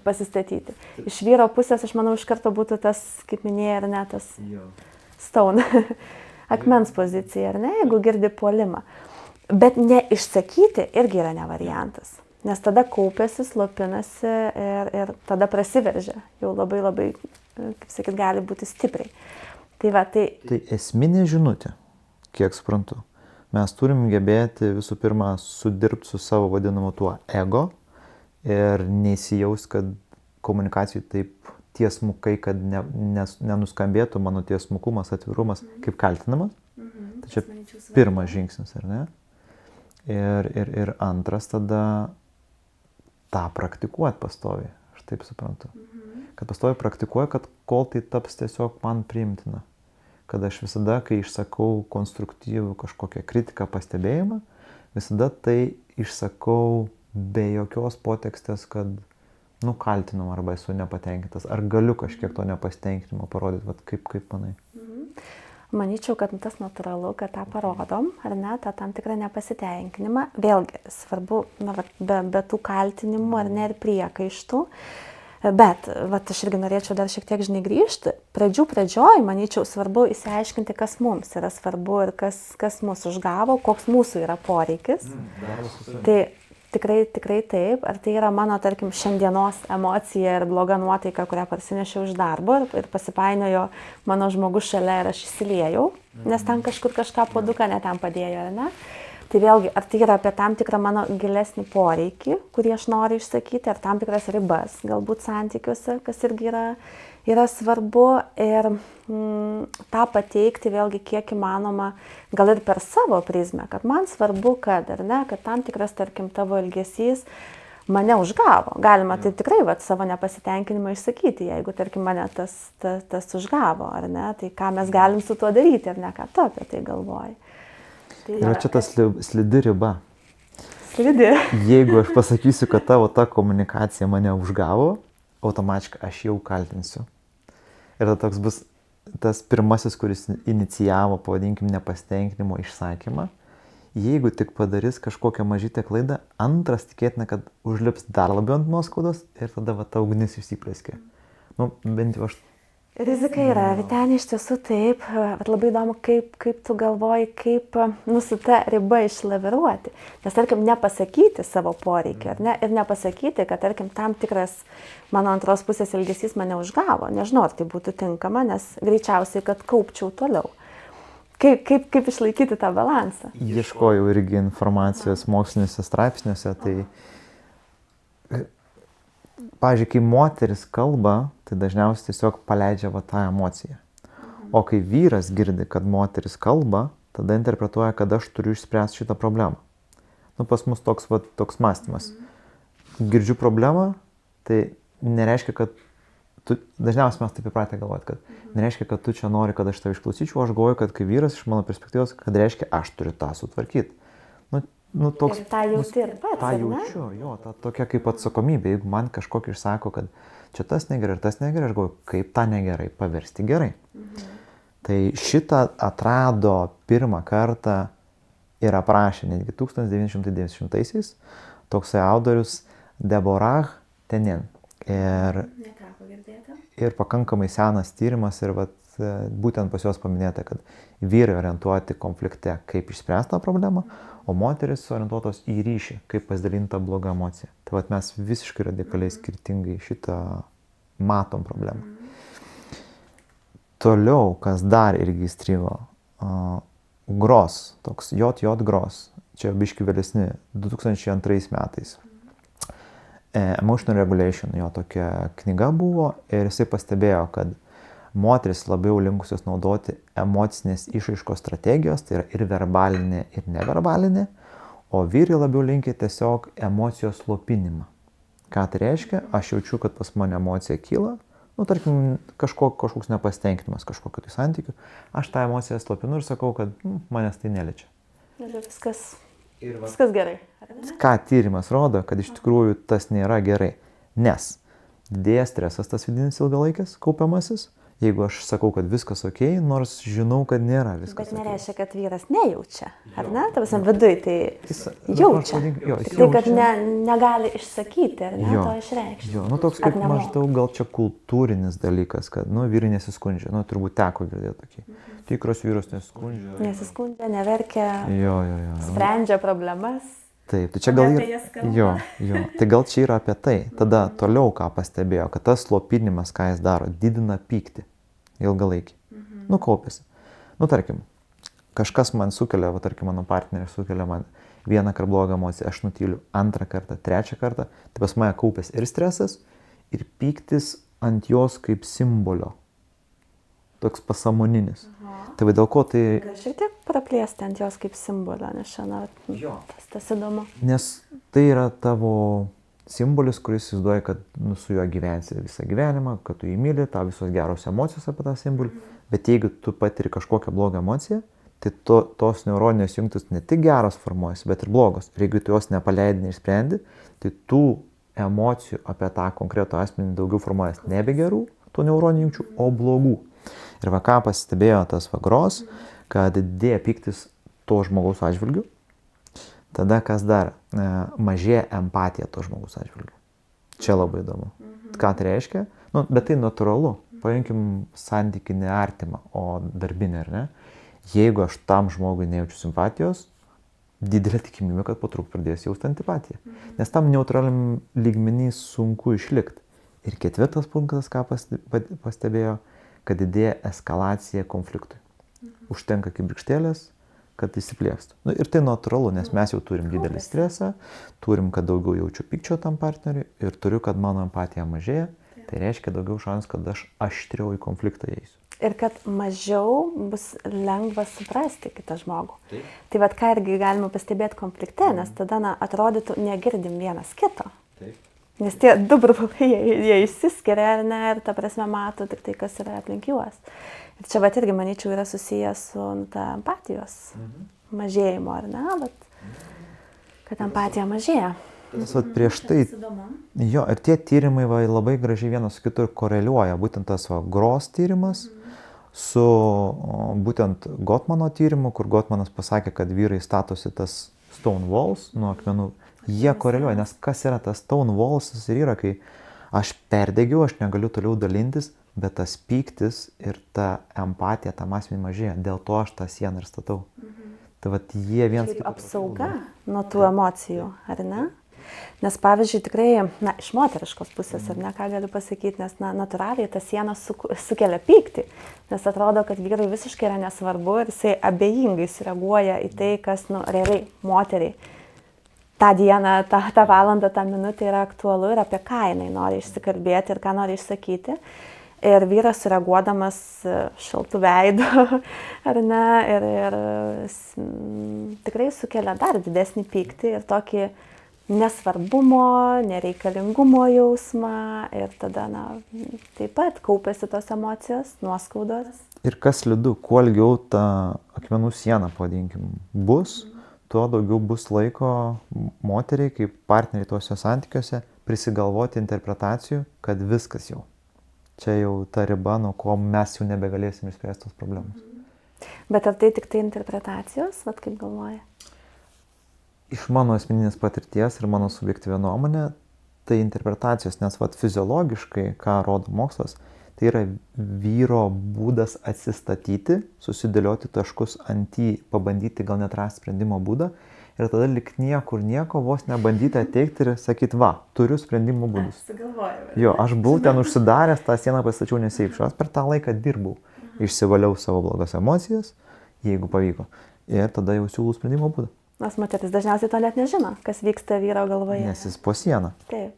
pasistatyti. Iš vyro pusės, aš manau, iš karto būtų tas, kaip minėjai, ar ne, tas stone. akmens pozicija, ar ne, jeigu girdi puolimą. Bet neišsakyti irgi yra ne variantas. Nes tada kaupiasi, slopinasi ir tada prasiveržia. Jau labai, kaip sakyt, gali būti stipriai. Tai esminė žinutė, kiek suprantu. Mes turim gebėti visų pirma sudirbti su savo vadinamu tuo ego ir neįsijaus, kad komunikacijai taip tiesmukai, kad nenuskambėtų mano tiesmukumas, atvirumas kaip kaltinamas. Tai čia pirmas žingsnis, ar ne? Ir antras tada tą praktikuoti pastoviai, aš taip suprantu. Kad pastoviai praktikuoju, kad kol tai taps tiesiog man priimtina. Kad aš visada, kai išsakau konstruktyvų kažkokią kritiką, pastebėjimą, visada tai išsakau be jokios potekstės, kad kaltinam arba esu nepatenkintas. Ar galiu kažkiek to nepasitenkinimo parodyti, kaip manai? Manyčiau, kad tas natūralu, kad tą parodom, ar ne, tą tam tikrą nepasitenkinimą. Vėlgi, svarbu, be tų kaltinimų, ar ne, ir priekaištų. Bet, aš irgi norėčiau dar šiek tiek, grįžti. Pradžioj, manyčiau, svarbu įsiaiškinti, kas mums yra svarbu ir kas mūsų užgavo, koks mūsų yra poreikis. Tai tikrai taip. Ar tai yra mano, tarkim, šiandienos emocija ir bloga nuotaika, kurią parsinešiau iš darbo ir pasipainiojo mano žmogus šalia ir aš įsiliejau, nes ten kažkur kažką puoduką ne ten padėjo, ar ne? Tai vėlgi, ar tai yra apie tam tikrą mano gilesnį poreikį, kurį aš noriu išsakyti, ar tam tikras ribas, galbūt santykiuose, kas irgi yra svarbu, ir tą pateikti vėlgi kiek įmanoma, gal ir per savo prizmę, kad man svarbu, kad tam tikras, tarkim, tavo elgesys mane užgavo. Galima tai tikrai savo nepasitenkinimą išsakyti, jeigu, tarkim, mane tas užgavo, ar ne, tai ką mes galim su tuo daryti, ar ne, ką tu apie tai galvoji. Yra čia tas slidi riba. Slidi. Jeigu aš pasakysiu, kad tavo ta komunikacija mane užgavo, automatiškai aš jau kaltinsiu. Ir tada toks bus tas pirmasis, kuris inicijavo, pavadinkim, nepasitenkinimo išsakymą. Jeigu tik padarys kažkokią mažytę klaidą, antras tikėtina, kad užlips dar labiau ant nuoskaudos ir tada ta ugnis išsiplėskė. Bent jau aš. Rizika yra, Vyteni, iš tiesų taip, labai įdomu, kaip tu galvoji, kaip su ta riba išlaviruoti. Nes, tarkim, nepasakyti savo poreikį, ar ne, ir nepasakyti, kad, tarkim, tam tikras mano antros pusės elgesys mane užgavo. Nežinau, ar tai būtų tinkama, nes greičiausiai, kad kaupčiau toliau. Kaip išlaikyti tą balansą? Ieškojau irgi informacijos moksliniuose straipsniuose, tai pavyzdžiui, kai moteris kalba, tai dažniausiai tiesiog paleidžia tą emociją. O kai vyras girdi, kad moteris kalba, tada interpretuoja, kad aš turiu išspręsti šitą problemą. Pas mus toks mąstymas. Girdžiu problemą, tai nereiškia, kad dažniausiai mes taip įpratę galvoti, kad nereiškia, kad tu čia nori, kad aš tave išklausyčiau, aš galvoju, kad kai vyras iš mano perspektyvos, kad reiškia, aš turiu tą sutvarkyti. Toks, ir tą jauti ir pats, tą jaučiu, jo, tokia kaip atsakomybė. Jeigu man kažkokį išsako, kad čia tas negerai ir tas negerai, aš galvoju, kaip tą negerai paversti gerai. Tai šitą atrado pirmą kartą ir aprašė netgi 1990-aisiais toksai autorius Deborah Tenin. Ir pakankamai senas tyrimas ir būtent pas juos paminėta, kad vyrai orientuoti konflikte, kaip išspręsti tą problemą, o moteris orientuotos į ryšį, kaip pasidalinti tą blogą emociją. Tai mes visiškai radikaliai skirtingai šitą matom problemą. Toliau, kas dar irgi įstrigo, Gross, toks J.J. Gross, čia biški vėlesni, 2002 metais. Emotional Regulation, jo tokia knyga buvo ir jisai pastebėjo, kad moteris labiau linkusios naudoti emocinės išraiškos strategijos, tai yra ir verbalinė, ir neverbalinė, o vyrai labiau linkia tiesiog emocijos slopinimą. Ką tai reiškia? Aš jaučiu, kad pas mane emocija kyla, tarkim, kažkoks nepasitenkinimas kažkokiu tai santykiu, aš tą emociją slopinu ir sakau, kad manęs tai neliečia. Viskas gerai. Ką tyrimas rodo, kad iš tikrųjų tas nėra gerai, nes didėja stresas tas vidinis ilgalaikis kaupiamasis, Jeigu aš sakau, kad viskas ok, nors žinau, kad nėra viskas Bet ok. nereiškia, kad vyras nejaučia, ar ne? Ta prasme, viduj tai Jis- jaučia. jo, jis Tai, kad jaučia. negali išsakyti, ar ne, Jo. to išreikšti. Jo, toks Ar kaip nemoka? maždaug gal čia kultūrinis dalykas, kad, vyrai nesiskundžia, turbūt teko girdėti tokį. Tikros vyras nesiskundžia. Nesiskundžia, neverkia, Jo. sprendžia problemas. Taip, tai čia gal apie jas kalba. jo, tai gal čia yra apie tai. Tada toliau ką pastebėjo, kad tas slopinimas, ką jis daro, didina pyktį ilgalaikį. Kaupiasi. Tarkim, kažkas man sukelia, tarkim, mano partneris sukelia man vieną kartą blogą emociją, aš nutyliu antrą kartą, trečią kartą, tai pas mane kaupiasi ir stresas, ir pyktis ant jos kaip simbolio. Toks pasąmoninis. Tai dėl ko tai... Gal šiek tiek praplėsti ant jos kaip simbolio, nes šiandien tas įdomu. Nes tai yra tavo simbolis, kuris įsivaizduoja, kad su juo gyvensi visą gyvenimą, kad tu jį myli, tau visos geros emocijos apie tą simbolį. Bet jeigu tu patiri kažkokią blogą emociją, tai tos neuroninės jungtys ne tik geros formuojasi, bet ir blogos. Ir jeigu tu jos nepaleidi, neišsprendi, tai tų emocijų apie tą konkretų asmenį daugiau formuojasi nebe gerų, tų neuroninių jungčių, o blogų. Ir ką pastebėjo tas Gros, kad didėja pyktis to žmogaus atžvilgiu, tada kas dar? Mažėja empatija to žmogaus atžvilgiu. Čia labai įdomu. Ką tai reiškia? Bet tai natūralu. Paimkim santykį ne artimą, o darbinę, ar ne? Jeigu aš tam žmogui nejaučiu simpatijos, didelė tikimybė, kad po truputį pradės jausti antipatiją. Nes tam neutraliam lygmenį sunku išlikti. Ir ketvirtas punktas, ką pastebėjo, kad didėja eskalacija konfliktui. Užtenka kibirkštėlės, kad įsiplėkstų. Ir tai natūralu, nes mes jau turim didelį stresą, turim, kad daugiau jaučiu pykčio tam partneriui ir turiu, kad mano empatija mažėja. Tai reiškia daugiau šansų, kad aš aštriau į konfliktą eisiu. Ir kad mažiau bus lengva suprasti kitą žmogų. Tai ką irgi galima pastebėti konflikte, nes tada atrodytų negirdim vienas kito. Nes tie du burbulai, jie išsiskiria, ar ne, ir ta prasme mato tik tai, kas yra aplink juos. Ir čia irgi, manyčiau, yra susijęs su ta empatijos mažėjimu, ar ne, kad empatija mažėja. Nes prieš tai, ir tie tyrimai labai gražiai vienas su kitu koreliuoja, būtent tas Gros tyrimas su būtent Gottmano tyrimu, kur Gottmanas pasakė, kad vyrai statosi tas stone walls nuo akmenų. Jie koreliuoja, nes kas yra tas stone walls ir yra, kai aš perdegiau, aš negaliu toliau dalintis, bet tas pyktis ir ta empatija tam asmeniui mažėja, dėl to aš tą sieną ir statau. Tai jie vienas kaip apsauga nuo tų emocijų, ar ne? Nes pavyzdžiui, tikrai, iš moteriškos pusės, ar ne, ką galiu pasakyti, nes natūraliai ta siena sukelia pyktį, nes atrodo, kad vyrui visiškai yra nesvarbu ir jisai abejingai sureaguoja į tai, kas, realiai, moteriai tą dieną, tą valandą, tą minutę yra aktualu ir apie ką jinai nori išsikalbėti ir ką nori išsakyti. Ir vyras sureaguodamas šaltų veidu, ar ne, ir tikrai sukelia dar didesnį pyktį ir tokį nesvarbumo, nereikalingumo jausmą ir tada, taip pat kaupiasi tos emocijos, nuoskaudos. Ir kas liūdu, kuo ilgiau ta akmenų siena, pavadinkim, bus, tuo daugiau bus laiko moteriai, kaip partneriai tuose santykiuose, prisigalvoti interpretacijų, kad viskas jau. Čia jau ta riba, nuo ko mes jau nebegalėsim išspręsti tos problemos. Bet ar tai tik tai interpretacijos, kaip galvoja? Iš mano asmeninės patirties ir mano subjektyvia nuomonė, tai interpretacijos, nes fiziologiškai, ką rodo mokslas, tai yra vyro būdas atsistatyti, susidėlioti taškus ant jį, pabandyti gal net rasti sprendimo būdą ir tada lik niekur nieko, vos nebandyti ateikti ir sakyti, turiu sprendimo būdus. Jo, aš buvau ten užsidaręs, tą sieną pasistačiau neseičiau, aš per tą laiką dirbau, išsivaliau savo blogas emocijas, jeigu pavyko, ir tada jau siūlau sprendimo būdą. Nes moteris dažniausiai to net nežino, kas vyksta vyro galvoje. Nes jis po sieną. Taip.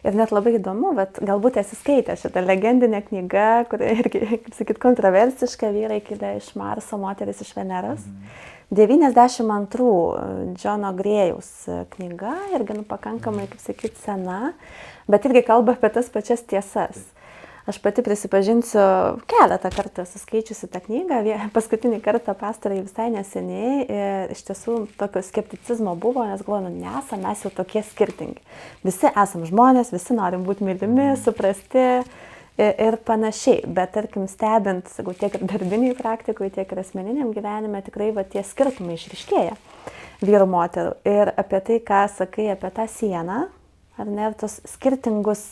Ir net labai įdomu, bet galbūt esi skaitę šitą legendinę knygą, kuri irgi, kaip sakyt, kontroversiška, vyrai kilę iš Marso, moteris iš Veneros. 92 Džono Grėjaus knyga, irgi pakankamai, kaip sakyt, sena, bet irgi kalba apie tas pačias tiesas. Aš pati prisipažinsiu, keletą kartų esu skaičiusi tą knygą, paskutinį kartą pastarai visai neseniai ir iš tiesų tokio skepticizmo buvo, nes galvoju, nesam mes jau tokie skirtingi. Visi esam žmonės, visi norim būti mylimi, suprasti ir panašiai. Bet tarkim, stebint, sakau, tiek ir darbiniai praktikoje, tiek ir asmeniniam gyvenime, tikrai va, tie skirtumai išryškėja vyrų moterų. Ir apie tai, ką sakai apie tą sieną, ar ne, tos skirtingus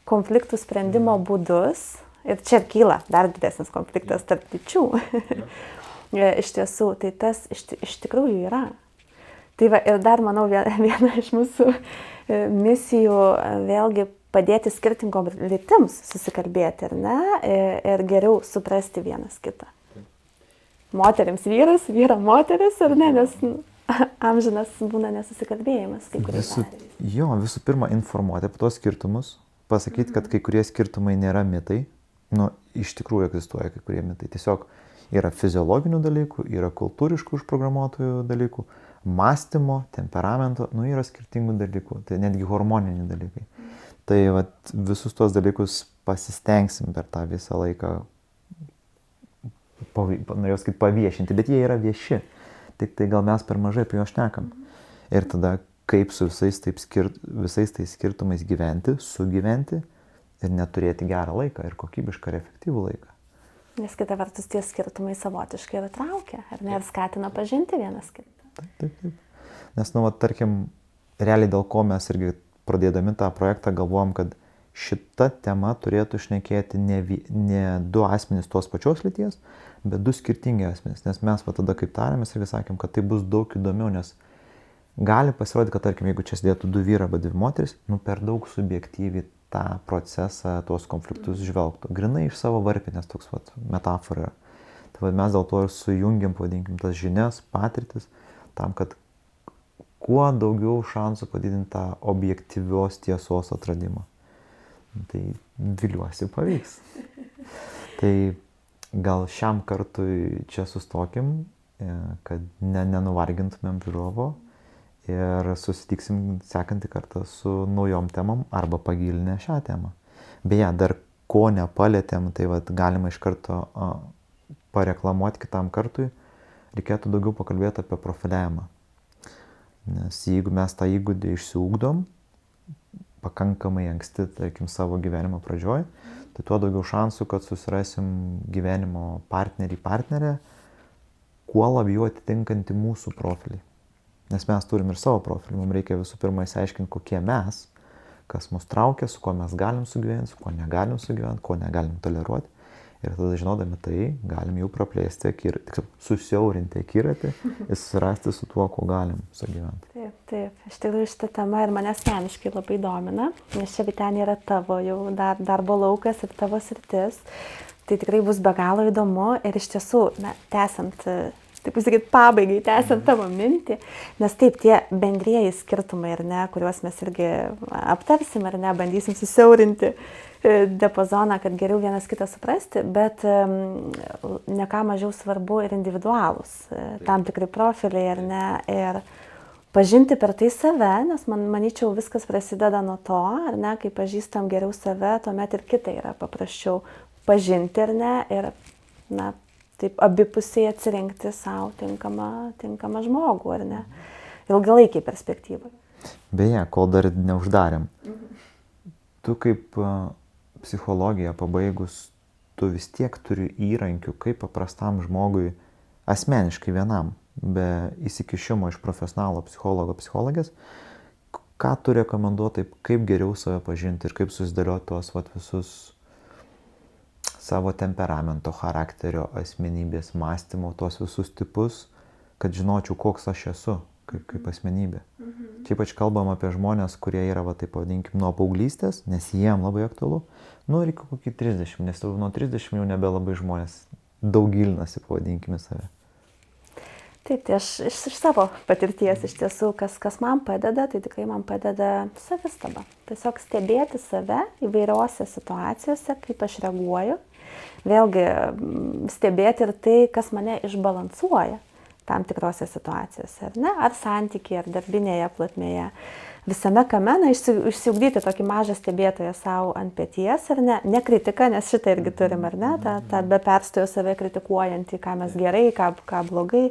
konfliktų sprendimo būdus. Ir čia kyla dar didesnis konfliktas tarp lyčių. Iš tiesų, tai tas iš tikrųjų yra. Tai va, ir dar, manau, viena iš mūsų misijų vėlgi padėti skirtingom lytims susikalbėti, ar ne, ir geriau suprasti vienas kitą. Moterims vyras, vyra moteris, ar ne, nes amžinas būna nesusikalbėjimas. Visų pirma, informuoti apie tos skirtumus, pasakyti, kad kai kurie skirtumai nėra mitai. Iš tikrųjų egzistuoja kai kurie mitai. Tiesiog yra fiziologinių dalykų, yra kultūriškų užprogramuotojų dalykų, mąstymo, temperamento, yra skirtingų dalykų, tai netgi hormoniniai dalykai. Tai visus tuos dalykus pasistengsim per tą visą laiką, norėjau sakyti, paviešinti, bet jie yra vieši. Tik tai gal mes per mažai apie juos šnekam. Ir tada kaip su visais tais skirtumais gyventi, sugyventi, ir neturėti gerą laiką ir kokybišką ir efektyvų laiką. Nes kita vertus tie skirtumai savotiškai ir traukia, ar ne, ir skatina pažinti vienas kitą. Taip. Nes, tarkim, realiai dėl ko mes irgi pradėdami tą projektą galvojom, kad šita tema turėtų šnekėti ne du asmenys tos pačios lyties, bet du skirtingi asmenys. Nes mes tada kaip tarėmės irgi sakėm, kad tai bus daug įdomiau, nes gali pasirodyti, kad, tarkim, jeigu čia sėdėtų du vyrai arba dvi moteris, per daug subjektyviai tą procesą, tuos konfliktus žvelgtų. Grinai iš savo varpinės toks metafora. Tai mes dėl to ir sujungiam, pavadinkim, tas žinias, patirtis, tam, kad kuo daugiau šansų padidinti tą objektyvios tiesos atradimą. Tai viliuosi pavyks. Tai gal šiam kartui čia sustokim, kad nenuvargintumėm žiūrovo. Ir susitiksim sekantį kartą su naujom temom arba pagilinę šią temą. Beje, dar ko nepalėtėm, tai galima iš karto pareklamuoti kitam kartui, reikėtų daugiau pakalbėti apie profiliavimą. Nes jeigu mes tą įgūdį išsiugdom pakankamai anksti, tarkim, savo gyvenimo pradžioj, tai tuo daugiau šansų, kad susirasim gyvenimo partnerę, kuo labiau atitinkantį mūsų profilį. Nes mes turim ir savo profilį, mums reikia visų pirma išsiaiškinti, kokie mes, kas mus traukia, su kuo mes galim sugyventi, su kuo negalim sugyventi, ko negalim toleruoti. Ir tada žinodami tai, galim jau praplėsti, susiaurinti akiratį ir susirasti su tuo, ko galim sugyventi. Taip. Iš tikrųjų šitą temą ir mane asmeniškai labai domina, nes čia Vytenė yra tavo jau darbo laukas ir tavo sritis. Tai tikrai bus be galo įdomu ir iš tiesų, tęsiant, taip pasakyti, pabaigai, tęsiant tavo mintį, nes taip, tie bendrieji skirtumai, ar ne, kuriuos mes irgi aptarsim, ar ne, bandysim susiaurinti diapazoną, kad geriau vienas kitą suprasti, bet ne ką mažiau svarbu ir individualūs, tam tikri profiliai, ar ne, ir pažinti per tai save, nes manyčiau viskas prasideda nuo to, ar ne, kai pažįstam geriau save, tuomet ir kitą yra paprasčiau pažinti, ar ne, ir, taip abipusiai atsirinkti savo tinkamą žmogų, ar ne, ilgalaikiai perspektyvai. Beje, kol dar neuždarėm, tu kaip psichologiją pabaigus, tu vis tiek turi įrankių, kaip paprastam žmogui, asmeniškai vienam, be įsikišimo iš profesionalo psichologo, psichologės, ką tu rekomenduoji, kaip geriau save pažinti ir kaip susidėlioti tuos visus savo temperamento, charakterio, asmenybės, mąstymo, tuos visus tipus, kad žinočiau, koks aš esu kaip asmenybė. Čia ypač kalbam apie žmonės, kurie yra, taip pavadinkim, nuo paauglystės, nes jiem labai aktualu, reikia kokį 30, nes nuo 30 jau nebelabai žmonės daug gilinasi, pavadinkime save. Taip, tai aš iš savo patirties iš tiesų, kas man padeda, tai tikrai man padeda savistaba. Tiesiog stebėti save įvairiose situacijose, kaip aš reaguoju. Vėlgi stebėti ir tai, kas mane išbalansuoja tam tikrose situacijose, ar ne? Ar santykiai, ar darbinėje plotmėje. visame kame, na, išsiugdyti tokį mažą stebėtoją savo ant peties, ar ne kritika, nes šitą irgi turim, ar ne, tą be perstojo save kritikuojantį, ką mes gerai, ką blogai,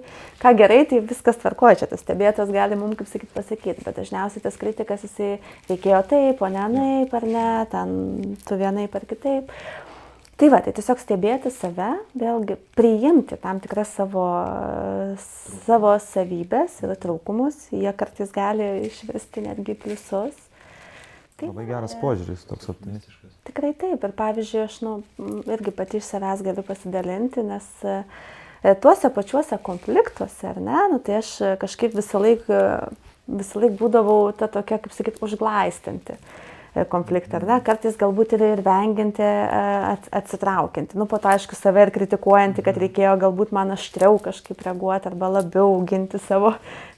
ką gerai, tai viskas tvarkoja, čia tas stebėtojas gali mums, kaip sakyti, pasakyti, bet dažniausiai tas kritikas, jisai reikėjo taip, o ne naip, ar ne, ten tu vienaip ar kitaip. Tai va, tai tiesiog stebėti save, vėlgi priimti tam tikras savo savybės ir trūkumus, jie kartais gali išvirsti netgi pliusus. Tai labai geras požiūris, toks optimistiškas. Tikrai taip, ir pavyzdžiui, aš irgi pati iš savęs galiu pasidalinti, nes tuose pačiuose konfliktuose, ar ne, tai aš kažkaip visą laik būdavau ta tokia, kaip sakyt, užglaistanti konfliktą, ar ne, kartais galbūt ir venginti, atsitraukianti. Po to, aišku, save ir kritikuojanti, kad reikėjo galbūt man aštriau kažkaip reaguoti arba labiau ginti savo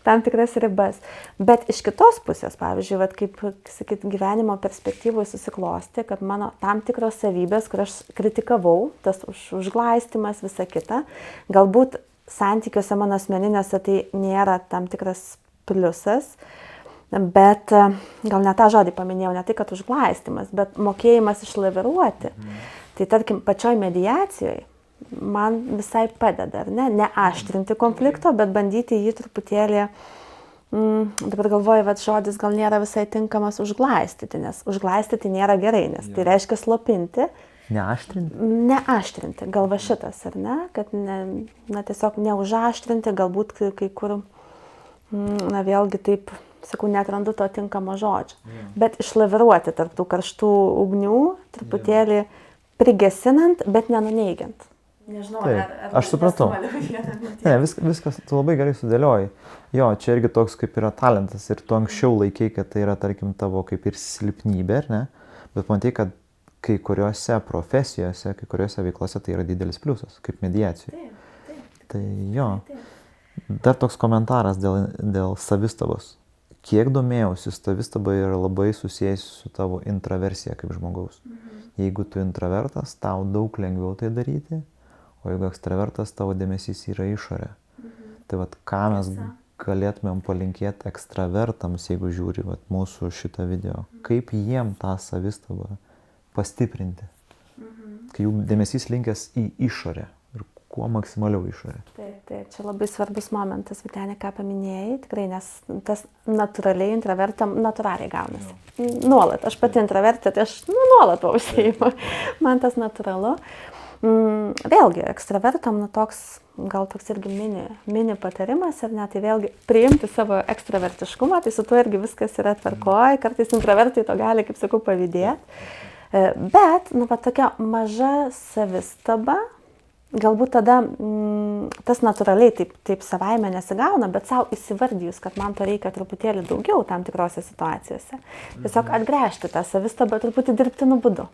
tam tikras ribas. Bet iš kitos pusės, pavyzdžiui, kaip sakyt, gyvenimo perspektyvoje susiklosti, kad mano tam tikros savybės, kur aš kritikavau, tas užglaistimas, visa kita, galbūt santykiuose mano asmeniniuose tai nėra tam tikras pliusas, bet gal ne tą žodį paminėjau, ne tai, kad užglaistimas, bet mokėjimas išlaviruoti. Tai tarkim, pačioj mediacijoje man visai padeda, ar ne aštrinti konflikto, bet bandyti jį truputėlį, dabar galvoju, žodis gal nėra visai tinkamas užglaistyti, nes užglaistyti nėra gerai, nes tai reiškia slopinti. Neaštrinti? Neaštrinti, gal va šitas, ar ne, kad tiesiog neužaštrinti, galbūt kai kur, vėlgi taip, sakau, netrandu to tinkamo žodžio. Bet išlaviruoti tarp tų karštų ugnių, truputėlį prigesinant, bet nenuneigiant. Nežinau, aš supratau. Ne, viskas tu labai gerai sudėlioji. Jo, čia irgi toks kaip yra talentas ir tu anksčiau laikai, kad tai yra, tarkim, tavo kaip ir silpnybė, ar ne? Bet matai, kad kai kuriuose profesijose, kai kuriuose veiklose tai yra didelis pliusas, kaip mediacijų. Tai jo. Dar toks komentaras dėl savistabos. Kiek domėjausi, savistaba yra labai susijęs su tavo intraversija kaip žmogaus. Jeigu tu intravertas, tau daug lengviau tai daryti, o jeigu ekstravertas, tavo dėmesys yra išorė. Tai ką mes galėtumėm palinkėti ekstravertams, jeigu žiūri mūsų šitą video, kaip jiem tą savistabą pastiprinti, kai jų dėmesys linkęs į išorę. Kuo maksimaliau išorė. Taip, čia labai svarbus momentas, Vytenė, ką paminėjai, tikrai, nes tas natūraliai intravertam natūraliai gaunasi. Nuolat, aš pati intravertė, tai aš nuolat to užsiimu, man tas natūralu. Vėlgi, ekstravertam gal toks irgi mini patarimas, ar ne, tai vėlgi priimti savo ekstravertiškumą, tai su tuo irgi viskas yra tvarkoj, kartais intravertai to gali, kaip sakau, pavydėti. Bet, tokia maža savistaba, galbūt tada tas natūraliai taip savaime nesigauna, bet savo įsivardijus, kad man to reikia truputėlį daugiau tam tikrose situacijose. Tiesiog atgręžti tą savistabą truputį dirbtiniu būdu.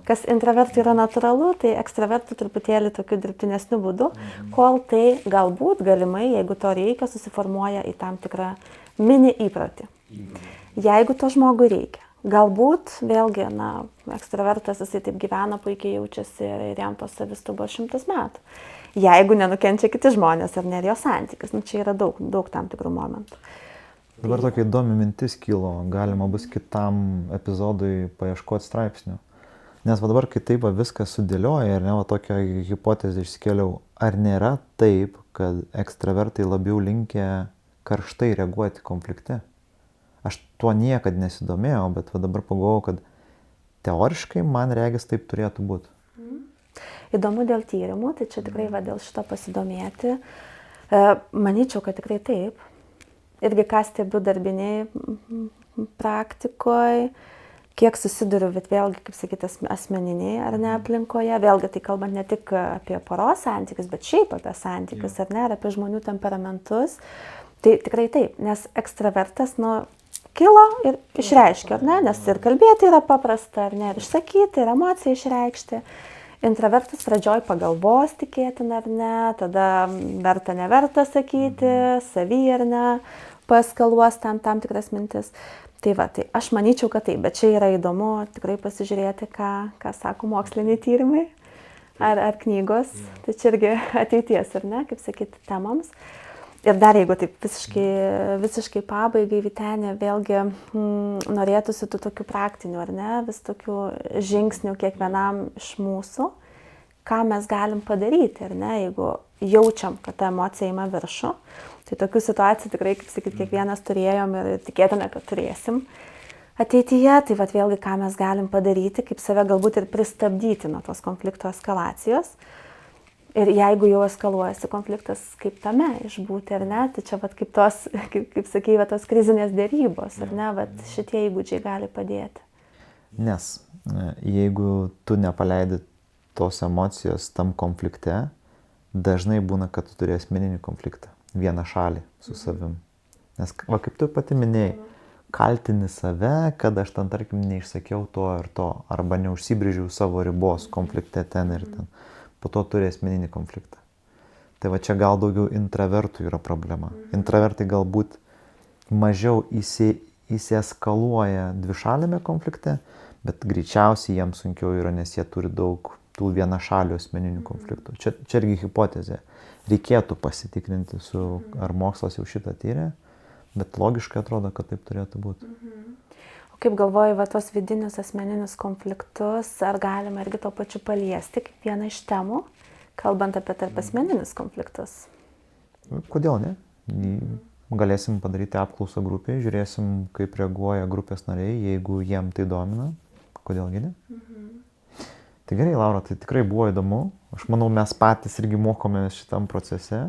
Kas intravertų yra natūralu, tai ekstravertų truputėlį tokiu dirbtinesniu būdu, kol tai galbūt galimai, jeigu to reikia, susiformuoja į tam tikrą mini įprotį. Jeigu to žmogui reikia. Galbūt, vėlgi, ekstravertas jisai taip gyvena, puikiai jaučiasi ir jam tos savistabos 100 metų. Jeigu nenukenčia kiti žmonės ar ne jo santykis, čia yra daug tam tikrų momentų. Dabar tokia įdomi mintis kilo, galima bus kitam epizodui paieškoti straipsnių. Nes dabar, kai taip viskas sudėlioja ir tokią hipotezę išsikėliau, ar nėra taip, kad ekstravertai labiau linkę karštai reaguoti konflikte? Aš tuo niekad nesidomėjau, bet dabar pagalvojau, kad teoriškai man regis taip turėtų būti. Įdomu dėl tyrimų, tai čia tikrai dėl šito pasidomėti. Manyčiau, kad tikrai taip. Irgi ką stebiu darbiniai praktikoje, kiek susiduriu, bet vėlgi, kaip sakyti, asmeniniai ar ne aplinkoje. Vėlgi tai kalbant ne tik apie poros santykius, bet šiaip apie santykius ar ne, ar apie žmonių temperamentus. Tai tikrai taip, nes ekstravertas, kilo ir išreiškia, ar ne, nes ir kalbėti yra paprasta, ar ne, ir išsakyti, ir emociją išreikšti. Intravertas pradžioj pagalvos tikėtina, ar ne, tada verta, neverta sakyti, savy ar ne, paskaluos tam tikras mintis. Tai aš manyčiau, kad taip, bet čia yra įdomu tikrai pasižiūrėti, ką sako moksliniai tyrimai ar knygos, tai čia irgi ateities, ar ne, kaip sakyti, temams. Ir dar jeigu taip visiškai pabaigai, Vytenė, vėlgi norėtųsi tų tokių praktinių, ar ne, vis tokių žingsnių kiekvienam iš mūsų, ką mes galim padaryti, ar ne, jeigu jaučiam, kad ta emocija ima viršų. Tai tokių situacijų tikrai, kaip sakyt, kiekvienas turėjom ir tikėtume, kad turėsim ateityje. Tai vat vėlgi, ką mes galim padaryti, kaip save galbūt ir pristabdyti nuo tos konflikto eskalacijos. Ir jeigu jau eskaluojasi konfliktas, kaip tame išbūti, ar ne, tai čia vat kaip tos, kaip sakei, tos krizinės dėrybos, ar ne, vat šitie įgūdžiai gali padėti. Nes jeigu tu nepaleidi tos emocijos tam konflikte, dažnai būna, kad tu turi asmeninį konfliktą, vieną šalį su savim. Nes, va, kaip tu pati minėjai, kaltini save, kad aš ten, tarkim, neišsakiau to ir to, arba neužsibrėžiau savo ribos konflikte ten ir ten. Po to turi asmeninį konfliktą. Tai va čia gal daugiau intravertų yra problema. Intravertai galbūt mažiau įsieskaluoja dvišaliame konflikte, bet greičiausiai jiems sunkiau yra, nes jie turi daug tų vienašalių asmeninių konfliktų. Čia irgi hipotezė. Reikėtų pasitikrinti, ar mokslas jau šitą tyrė, bet logiškai atrodo, kad taip turėtų būti. O kaip galvoji, va tos vidinius asmeninius konfliktus, ar galima irgi to pačiu paliesti kaip vieną iš temų, kalbant apie tarp asmeninius konfliktus? Kodėl ne? Galėsim padaryti apklausą grupėje, žiūrėsim, kaip reaguoja grupės nariai, jeigu jiem tai domina. Kodėlgi ne? Tai gerai, Laura, tai tikrai buvo įdomu. Aš manau, mes patys irgi mokomės šitam procese.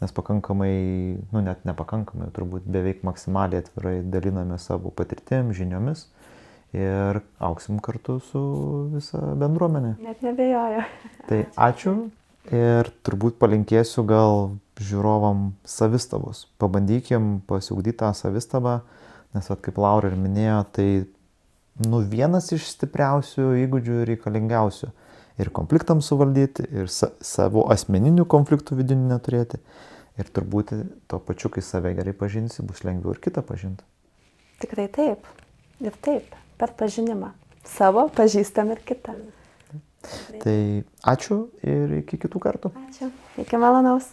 Nes pakankamai, net nepakankamai, turbūt beveik maksimaliai atvirai daliname savo patirtim, žiniomis ir augsim kartu su visa bendruomenė. Net nebejoju. Tai ačiū ir turbūt palinkėsiu gal žiūrovam savistabos. Pabandykim pasiugdyti tą savistabą, nes kaip Laura ir minėjo, tai vienas iš stipriausių įgūdžių ir reikalingiausių. Ir konfliktams suvaldyti, ir savo asmeninių konfliktų vidinių neturėti. Ir turbūt to pačiu, kai save gerai pažinsi, bus lengviau ir kitą pažinti. Tikrai taip. Ir taip. Per pažinimą. Savo pažįstam ir kitą. Tai ačiū ir iki kitų kartų. Ačiū. Iki malonaus.